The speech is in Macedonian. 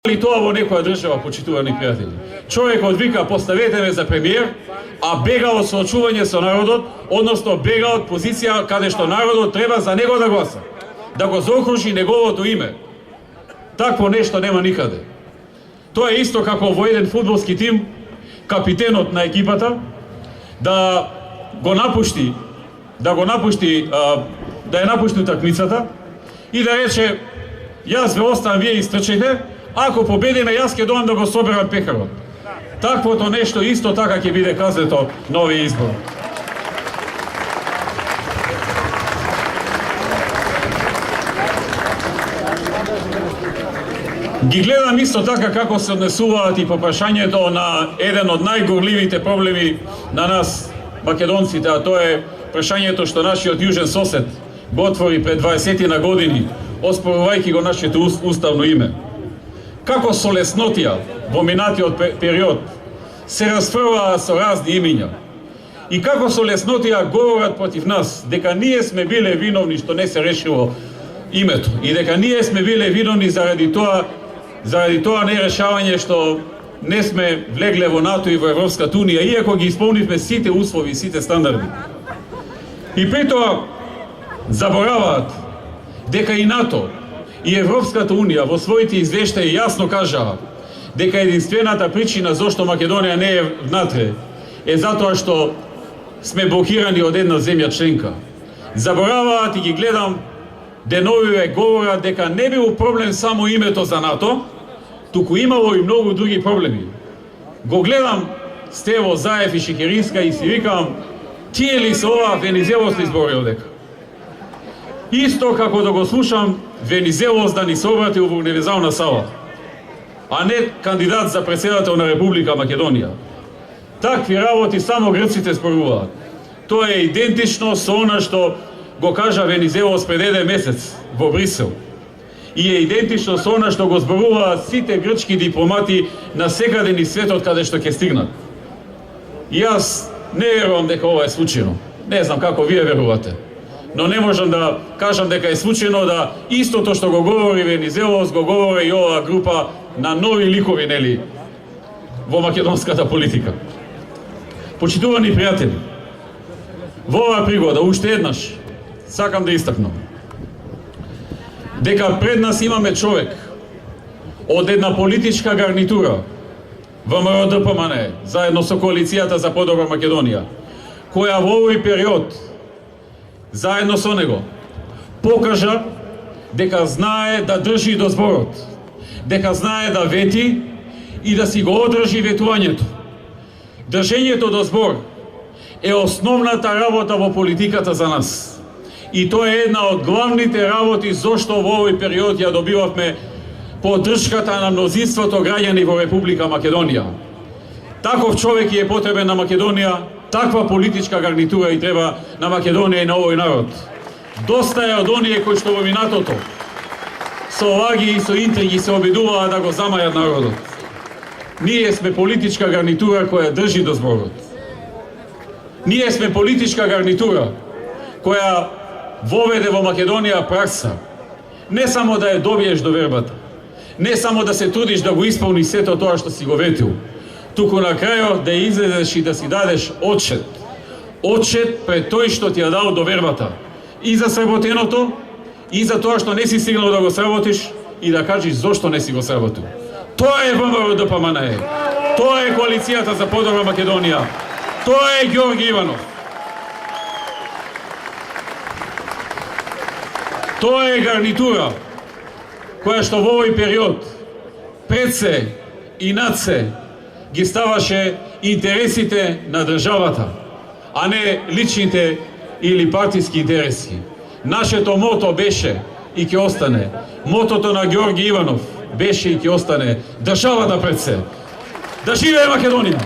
Ли тоа во некоја држава, почитувани пријатели? Човекот вика поставете ме за премиер, а бега од соочување со народот, односно бега од позиција каде што народот треба за него да гласа, да го заокружи неговото име. Такво нешто нема никаде. Тоа е исто како во еден фудбалски тим, капитенот на екипата да ја напушти утакмицата и да рече јас ве оставам, вие истрчете, ако победиме, јас ќе доам да го соберам пекарот. Таквото нешто исто така ќе биде казето на овие избори. Ги гледам исто така како се однесуваат и по прашањето на еден од најгорливите проблеми на нас, македонците, а тоа е прашањето што нашиот јужен сосед го отвори пред 20 на години, оспорувајќи го нашето уставно име. Како со леснотија во минатиот период се расфрлаа со разни имиња и како со леснотија говорат против нас дека ние сме биле виновни што не се решило името и дека ние сме биле виновни заради тоа не решавање што не сме влегле во НАТО и во Европската унија, иако ги исполнивме сите услови и сите стандарди. И при тоа забораваат дека и НАТО и Европската унија во своите извештаи јасно кажаа дека единствената причина зошто Македонија не е внатре е затоа што сме блокирани од една земја членка. Забораваат и ги гледам деновиве говорат дека не бил проблем само името за НАТО, туку имало и многу други проблеми. Го гледам Стево Заев и Шекеринска и си викам, тие ли се ова Венизелос ли изборил дека? Исто како да го слушам Венизелос да ни се обрати во универзална сала, а не кандидат за председател на Република Македонија. Такви работи само грците зборуваат. Тоа е идентично со она што го кажа Венизелос пред еден месец во Брисел. И е идентично со она што го зборуваат сите грчки дипломати на секаде низ светот каде што ќе стигнат. И јас не верувам дека ова е случајно. Не знам како вие верувате. Но не можам да кажам дека е случајно да истото што го говори Венизелос го говори и оваа група на нови ликови, нели, во македонската политика. Почитувани пријатели, во оваа пригода уште еднаш сакам да истакнам дека пред нас имаме човек од една политичка гарнитура ВМРО-ДПМНЕ заедно со коалицијата за подобра Македонија, која во овој период заедно со него покажа дека знае да држи до зборот, дека знае да вети и да си го одржи ветувањето. Држењето до збор е основната работа во политиката за нас. И тоа е една од главните работи зошто во овој период ја добивавме поддршката на мнозинството граѓани во Република Македонија. Таков човек е потребен на Македонија, таква политичка гарнитура и треба на Македонија и на овој народ. Доста е од оние кои што во минатото со лаги и со интриги се обидуваа да го замајат народот. Ние сме политичка гарнитура која држи до зборот. Ние сме политичка гарнитура која воведе во Македонија пракса не само да ја добиеш до вербата, не само да се трудиш да го исполниш сето тоа што си го ветил, туку на крајот да излезеш и да си дадеш отчет. Отчет пред тој што ти ја дал до вербата. И за сработеното, и за тоа што не си стигнал да го сработиш, и да кажеш зошто не си го сработил. Тоа е ВМРО-ДПМНЕ. Тоа е коалицијата за подобра Македонија. Тоа е Ѓорги Иванов. Тоа е гарнитура која што во овој период пред се и над се ги ставаше интересите на државата, а не личните или партиски интереси. Нашето мото беше и ќе остане. Мотото на Ѓорги Иванов беше и ќе остане државата пред се. Да живее Македонија!